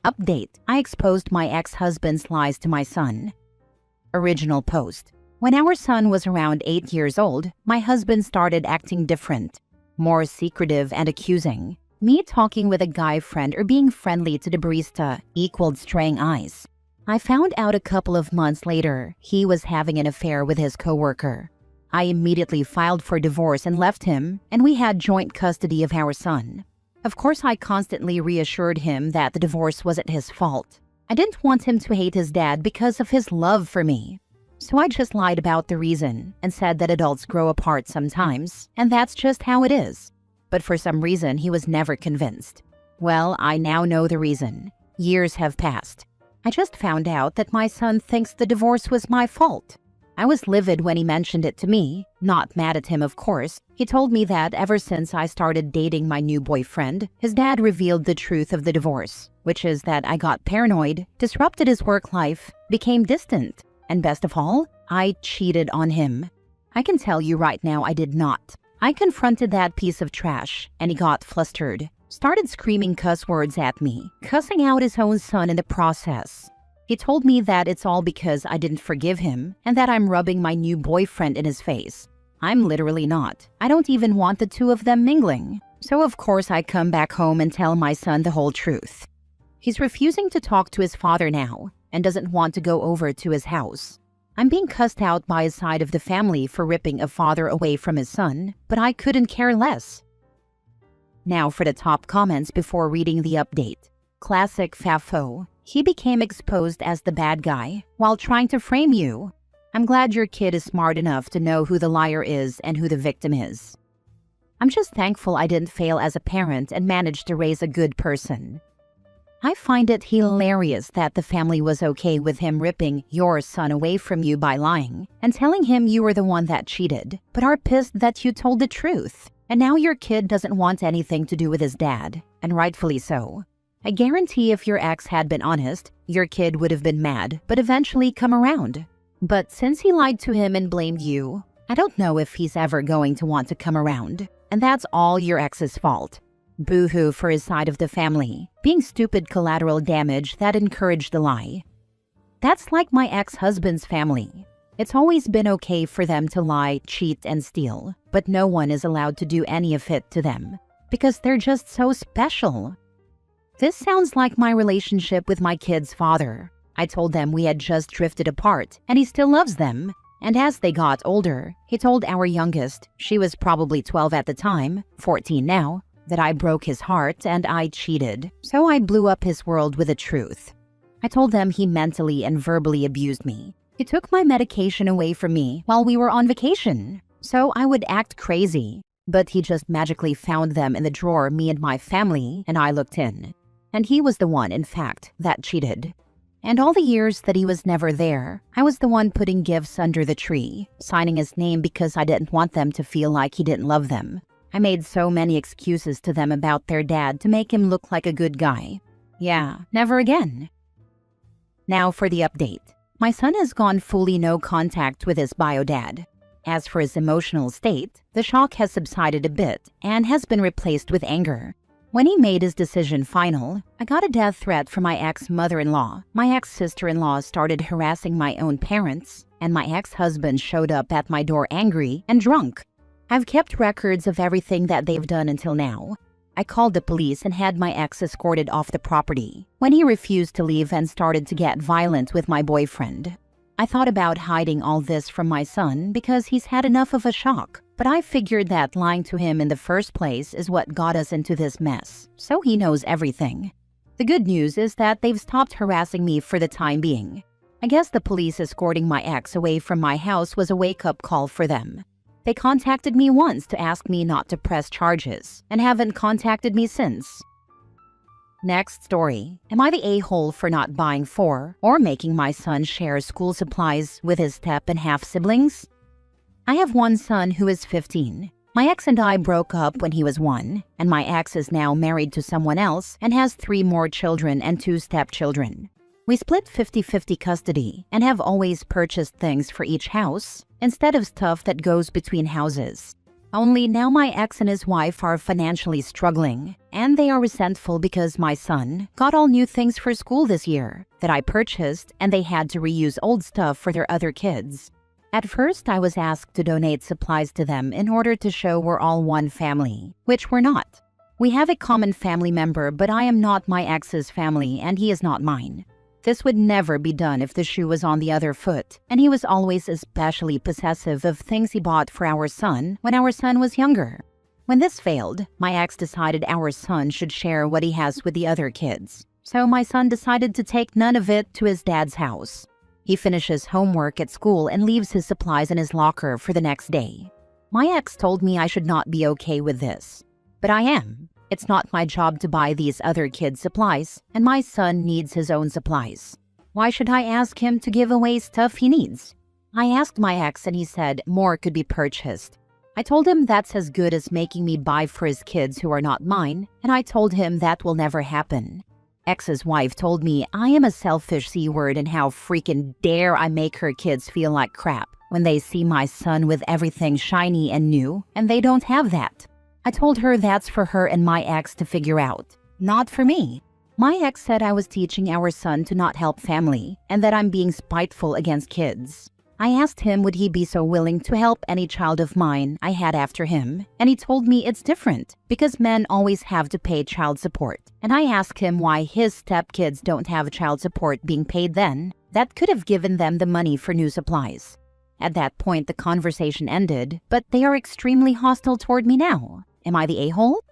Update: I exposed my ex-husband's lies to my son. Original post: when our son was around 8 years old, my husband started acting different, more secretive and accusing. Me talking with a guy friend or being friendly to the barista equaled straying eyes. I found out a couple of months later he was having an affair with his coworker. I immediately filed for divorce and left him, and we had joint custody of our son. Of course, I constantly reassured him that the divorce wasn't his fault. I didn't want him to hate his dad because of his love for me. So I just lied about the reason and said that adults grow apart sometimes, and that's just how it is. But for some reason, he was never convinced. Well, I now know the reason. Years have passed. I just found out that my son thinks the divorce was my fault. I was livid when he mentioned it to me, not mad at him, of course. He told me that ever since I started dating my new boyfriend, his dad revealed the truth of the divorce, which is that I got paranoid, disrupted his work life, became distant, and best of all, I cheated on him. I can tell you right now I did not. I confronted that piece of trash, and he got flustered, started screaming cuss words at me, cussing out his own son in the process. He told me that it's all because I didn't forgive him and that I'm rubbing my new boyfriend in his face. I'm literally not. I don't even want the two of them mingling. So of course I come back home and tell my son the whole truth. He's refusing to talk to his father now and doesn't want to go over to his house. I'm being cussed out by his side of the family for ripping a father away from his son, but I couldn't care less. Now for the top comments before reading the update. Classic Fafo. He became exposed as the bad guy while trying to frame you. I'm glad your kid is smart enough to know who the liar is and who the victim is. I'm just thankful I didn't fail as a parent and managed to raise a good person. I find it hilarious that the family was okay with him ripping your son away from you by lying and telling him you were the one that cheated, but are pissed that you told the truth. And now your kid doesn't want anything to do with his dad, and rightfully so. I guarantee if your ex had been honest, your kid would have been mad, but eventually come around. But since he lied to him and blamed you, I don't know if he's ever going to want to come around. And that's all your ex's fault. Boo-hoo for his side of the family, being stupid collateral damage that encouraged the lie. That's like my ex-husband's family. It's always been okay for them to lie, cheat, and steal, but no one is allowed to do any of it to them, because they're just so special. This sounds like my relationship with my kid's father. I told them we had just drifted apart, and he still loves them. And as they got older, he told our youngest, she was probably 12 at the time, 14 now, that I broke his heart and I cheated. So I blew up his world with the truth. I told them he mentally and verbally abused me. He took my medication away from me while we were on vacation, so I would act crazy. But he just magically found them in the drawer me and my family, and I looked in. And he was the one, in fact, that cheated. And all the years that he was never there, I was the one putting gifts under the tree, signing his name because I didn't want them to feel like he didn't love them. I made so many excuses to them about their dad to make him look like a good guy. Yeah, never again. Now for the update. My son has gone fully no contact with his bio dad. As for his emotional state, the shock has subsided a bit and has been replaced with anger. When he made his decision final, I got a death threat from my ex-mother-in-law. My ex-sister-in-law started harassing my own parents, and my ex-husband showed up at my door angry and drunk. I've kept records of everything that they've done until now. I called the police and had my ex escorted off the property when he refused to leave and started to get violent with my boyfriend. I thought about hiding all this from my son because he's had enough of a shock, but I figured that lying to him in the first place is what got us into this mess, so he knows everything. The good news is that they've stopped harassing me for the time being. I guess the police escorting my ex away from my house was a wake-up call for them. They contacted me once to ask me not to press charges, and haven't contacted me since. Next story. Am I the a-hole for not buying for or making my son share school supplies with his step and half siblings? I have one son who is 15. My ex and I broke up when he was 1, and my ex is now married to someone else and has 3 more children and 2 stepchildren. We split 50-50 custody and have always purchased things for each house instead of stuff that goes between houses. Only now my ex and his wife are financially struggling, and they are resentful because my son got all new things for school this year that I purchased, and they had to reuse old stuff for their other kids. At first, I was asked to donate supplies to them in order to show we're all one family, which we're not. We have a common family member, but I am not my ex's family and he is not mine. This would never be done if the shoe was on the other foot, and he was always especially possessive of things he bought for our son when our son was younger. When this failed, my ex decided our son should share what he has with the other kids. So my son decided to take none of it to his dad's house. He finishes homework at school and leaves his supplies in his locker for the next day. My ex told me I should not be okay with this. But I am. It's not my job to buy these other kids' supplies, and my son needs his own supplies. Why should I ask him to give away stuff he needs? I asked my ex and he said more could be purchased. I told him that's as good as making me buy for his kids who are not mine, and I told him that will never happen. Ex's wife told me I am a selfish C-word and how freaking dare I make her kids feel like crap when they see my son with everything shiny and new, and they don't have that. I told her that's for her and my ex to figure out, not for me. My ex said I was teaching our son to not help family and that I'm being spiteful against kids. I asked him would he be so willing to help any child of mine I had after him, and he told me it's different because men always have to pay child support. And I asked him why his stepkids don't have child support being paid then. That could have given them the money for new supplies. At that point, the conversation ended, but they are extremely hostile toward me now. Am I the a-hole?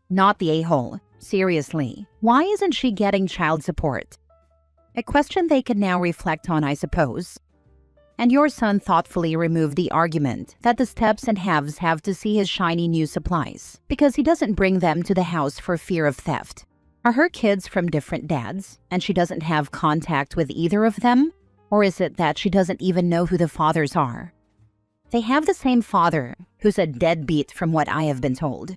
Not the a-hole. Seriously, why isn't she getting child support? A question they could now reflect on, I suppose. And your son thoughtfully removed the argument that the steps and halves have to see his shiny new supplies because he doesn't bring them to the house for fear of theft. Are her kids from different dads and she doesn't have contact with either of them? Or is it that she doesn't even know who the fathers are? They have the same father, who's a deadbeat from what I have been told.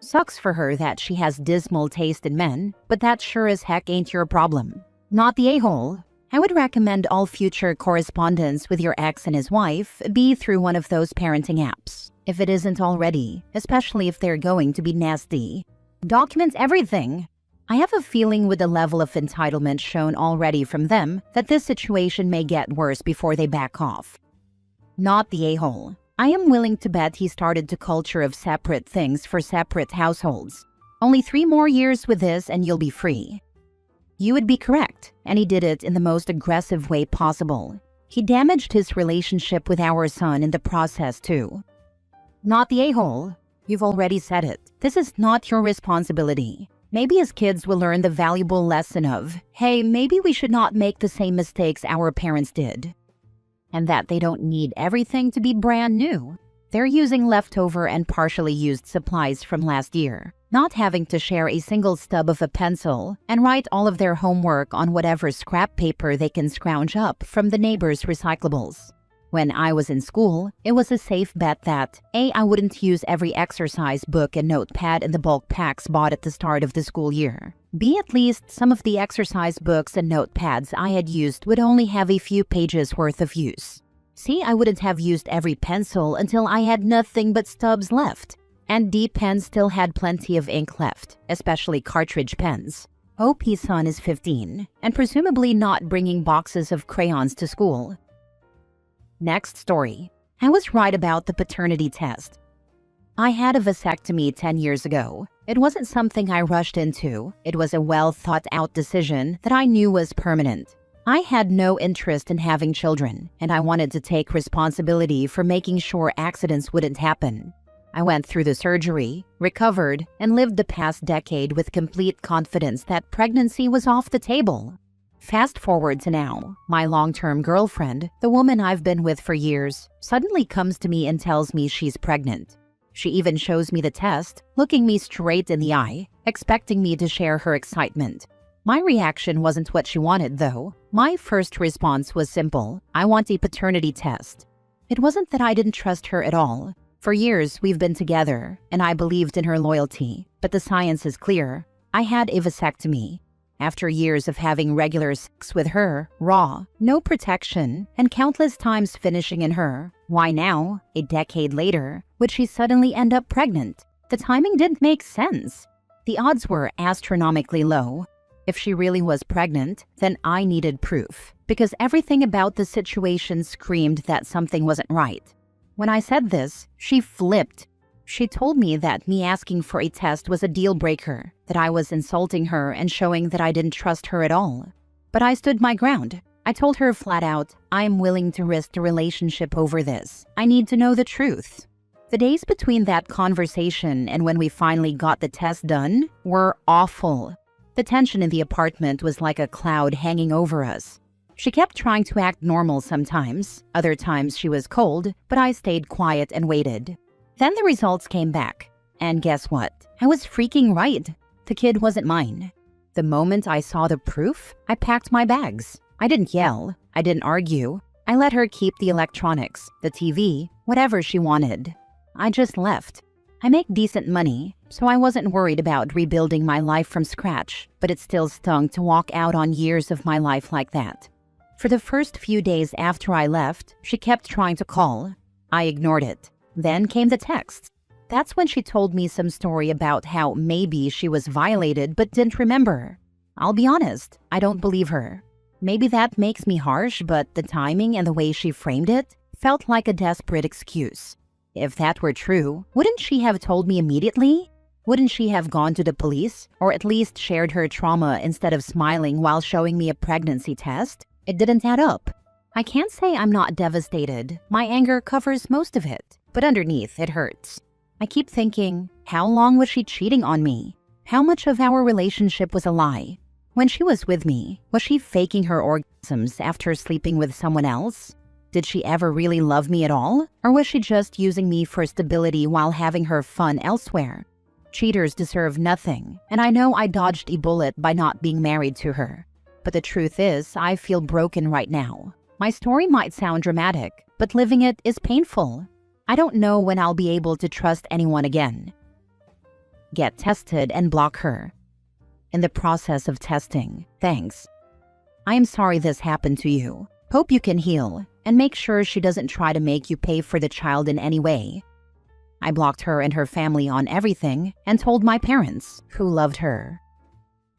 Sucks for her that she has dismal taste in men, but that sure as heck ain't your problem. Not the a-hole. I would recommend all future correspondence with your ex and his wife be through one of those parenting apps, if it isn't already, especially if they're going to be nasty. Document everything. I have a feeling with the level of entitlement shown already from them that this situation may get worse before they back off. Not the a-hole. I am willing to bet he started the culture of separate things for separate households. Only 3 more years with this and you'll be free. You would be correct, and he did it in the most aggressive way possible. He damaged his relationship with our son in the process too. Not the a-hole. You've already said it. This is not your responsibility. Maybe his kids will learn the valuable lesson of, hey, maybe we should not make the same mistakes our parents did. And that they don't need everything to be brand new. They're using leftover and partially used supplies from last year, not having to share a single stub of a pencil and write all of their homework on whatever scrap paper they can scrounge up from the neighbor's recyclables. When I was in school, it was a safe bet that A, I wouldn't use every exercise book and notepad in the bulk packs bought at the start of the school year. B, at least some of the exercise books and notepads I had used would only have a few pages worth of use. C, I wouldn't have used every pencil until I had nothing but stubs left. And D, pens still had plenty of ink left, especially cartridge pens. OP's son is 15, and presumably not bringing boxes of crayons to school. Next story. I was right about the paternity test. I had a vasectomy 10 years ago. It wasn't something I rushed into. It was a well-thought-out decision that I knew was permanent. I had no interest in having children, and I wanted to take responsibility for making sure accidents wouldn't happen. I went through the surgery, recovered, and lived the past decade with complete confidence that pregnancy was off the table. Fast forward to now, my long-term girlfriend, the woman I've been with for years, suddenly comes to me and tells me she's pregnant. She even shows me the test, looking me straight in the eye, expecting me to share her excitement. My reaction wasn't what she wanted, though. My first response was simple. I want a paternity test. It wasn't that I didn't trust her at all. For years, we've been together, and I believed in her loyalty, but the science is clear. I had a vasectomy. After years of having regular sex with her, raw, no protection, and countless times finishing in her, why now, a decade later, would she suddenly end up pregnant? The timing didn't make sense. The odds were astronomically low. If she really was pregnant, then I needed proof, because everything about the situation screamed that something wasn't right. When I said this, she flipped. She told me that me asking for a test was a deal breaker, that I was insulting her and showing that I didn't trust her at all. But I stood my ground. I told her flat out, I'm willing to risk the relationship over this. I need to know the truth. The days between that conversation and when we finally got the test done were awful. The tension in the apartment was like a cloud hanging over us. She kept trying to act normal sometimes. Other times she was cold, but I stayed quiet and waited. Then the results came back. And guess what? I was freaking right. The kid wasn't mine. The moment I saw the proof, I packed my bags. I didn't yell. I didn't argue. I let her keep the electronics, the TV, whatever she wanted. I just left. I make decent money, so I wasn't worried about rebuilding my life from scratch, but it still stung to walk out on years of my life like that. For the first few days after I left, she kept trying to call. I ignored it. Then came the texts. That's when she told me some story about how maybe she was violated but didn't remember. I'll be honest, I don't believe her. Maybe that makes me harsh, but the timing and the way she framed it felt like a desperate excuse. If that were true, wouldn't she have told me immediately? Wouldn't she have gone to the police, or at least shared her trauma instead of smiling while showing me a pregnancy test? It didn't add up. I can't say I'm not devastated. My anger covers most of it, but underneath it hurts. I keep thinking, how long was she cheating on me? How much of our relationship was a lie? When she was with me, was she faking her orgasms after sleeping with someone else? Did she ever really love me at all? Or was she just using me for stability while having her fun elsewhere? Cheaters deserve nothing, and I know I dodged a bullet by not being married to her. But the truth is, I feel broken right now. My story might sound dramatic, but living it is painful. I don't know when I'll be able to trust anyone again. Get tested and block her. In the process of testing, thanks. I am sorry this happened to you. Hope you can heal, and make sure she doesn't try to make you pay for the child in any way. I blocked her and her family on everything and told my parents, who loved her.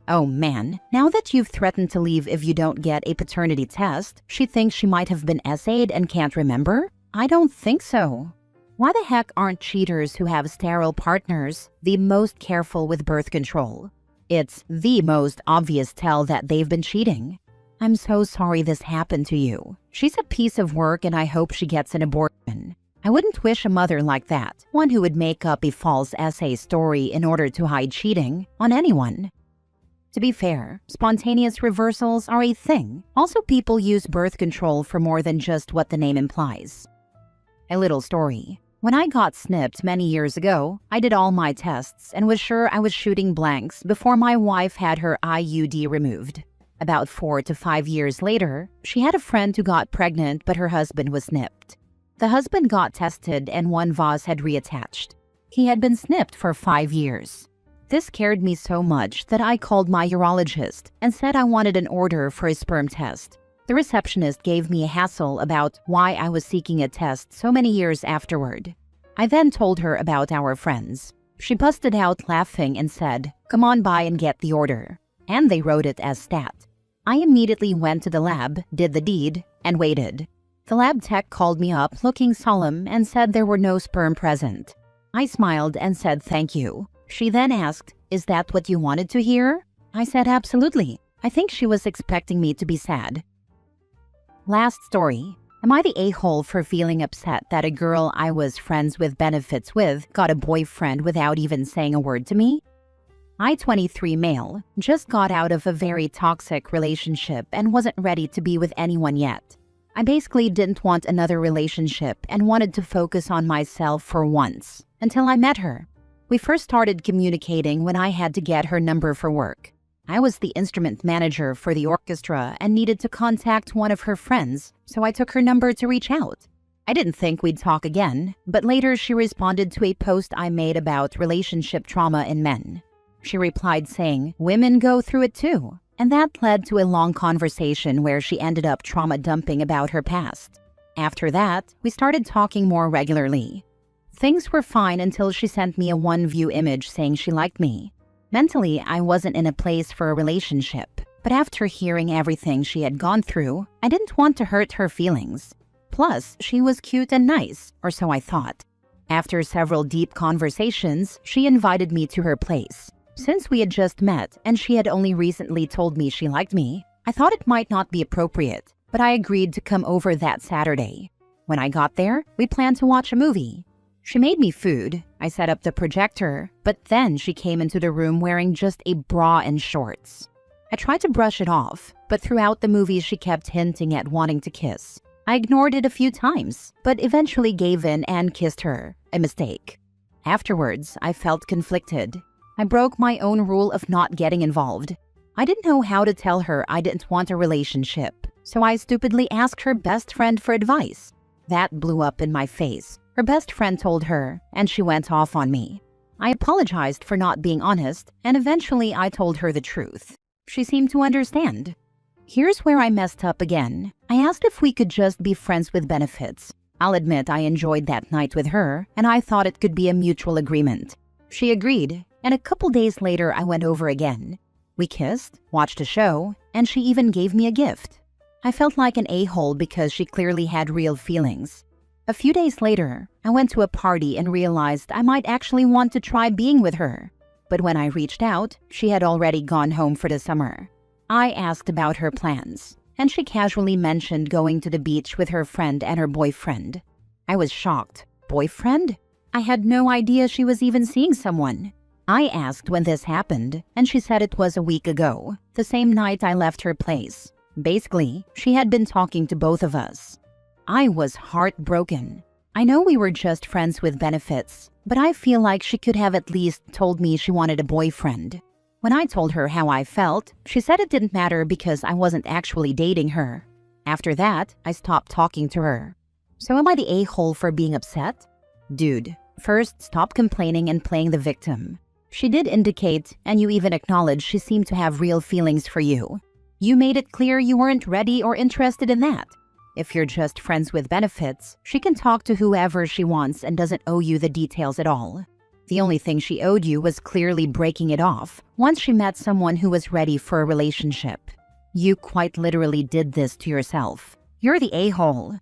Oh man, now that you've threatened to leave if you don't get a paternity test, she thinks she might have been essayed and can't remember? I don't think so. Why the heck aren't cheaters who have sterile partners the most careful with birth control? It's the most obvious tell that they've been cheating. I'm so sorry this happened to you. She's a piece of work and I hope she gets an abortion. I wouldn't wish a mother like that, one who would make up a false essay story in order to hide cheating, on anyone. To be fair, spontaneous reversals are a thing. Also, people use birth control for more than just what the name implies. A little story. When I got snipped many years ago, I did all my tests and was sure I was shooting blanks before my wife had her IUD removed. About 4 to 5 years later, she had a friend who got pregnant but her husband was snipped. The husband got tested and one vase had reattached. He had been snipped for 5 years. This scared me so much that I called my urologist and said I wanted an order for a sperm test. The receptionist gave me a hassle about why I was seeking a test so many years afterward. I then told her about our friends. She busted out laughing and said, "Come on by and get the order." And they wrote it as stat. I immediately went to the lab, did the deed, and waited. The lab tech called me up looking solemn and said there were no sperm present. I smiled and said thank you. She then asked, "Is that what you wanted to hear?" I said absolutely. I think she was expecting me to be sad. Last story. Am I the a-hole for feeling upset that a girl I was friends with benefits with got a boyfriend without even saying a word to me? I, 23 male, just got out of a very toxic relationship and wasn't ready to be with anyone yet. I basically didn't want another relationship and wanted to focus on myself for once, until I met her. We first started communicating when I had to get her number for work. I was the instrument manager for the orchestra and needed to contact one of her friends, so I took her number to reach out. I didn't think we'd talk again, but later she responded to a post I made about relationship trauma in men. She replied saying, "Women go through it too," and that led to a long conversation where she ended up trauma dumping about her past. After that, we started talking more regularly. Things were fine until she sent me a one-view image saying she liked me. Mentally, I wasn't in a place for a relationship, but after hearing everything she had gone through, I didn't want to hurt her feelings. Plus, she was cute and nice, or so I thought. After several deep conversations, she invited me to her place. Since we had just met and she had only recently told me she liked me, I thought it might not be appropriate, but I agreed to come over that Saturday. When I got there, we planned to watch a movie. She made me food, I set up the projector, but then she came into the room wearing just a bra and shorts. I tried to brush it off, but throughout the movie she kept hinting at wanting to kiss. I ignored it a few times, but eventually gave in and kissed her, a mistake. Afterwards, I felt conflicted. I broke my own rule of not getting involved. I didn't know how to tell her I didn't want a relationship, so I stupidly asked her best friend for advice. That blew up in my face. Her best friend told her, and she went off on me. I apologized for not being honest, and eventually I told her the truth. She seemed to understand. Here's where I messed up again. I asked if we could just be friends with benefits. I'll admit I enjoyed that night with her, and I thought it could be a mutual agreement. She agreed, and a couple days later I went over again. We kissed, watched a show, and she even gave me a gift. I felt like an a-hole because she clearly had real feelings. A few days later, I went to a party and realized I might actually want to try being with her. But when I reached out, she had already gone home for the summer. I asked about her plans, and she casually mentioned going to the beach with her friend and her boyfriend. I was shocked. Boyfriend? I had no idea she was even seeing someone. I asked when this happened, and she said it was a week ago, the same night I left her place. Basically, she had been talking to both of us. I was heartbroken. I know we were just friends with benefits, but I feel like she could have at least told me she wanted a boyfriend. When I told her how I felt, she said it didn't matter because I wasn't actually dating her. After that, I stopped talking to her. So am I the a-hole for being upset? Dude, first stop complaining and playing the victim. She did indicate, and you even acknowledged she seemed to have real feelings for you. You made it clear you weren't ready or interested in that. If you're just friends with benefits, she can talk to whoever she wants and doesn't owe you the details at all. The only thing she owed you was clearly breaking it off once she met someone who was ready for a relationship. You quite literally did this to yourself. You're the a-hole.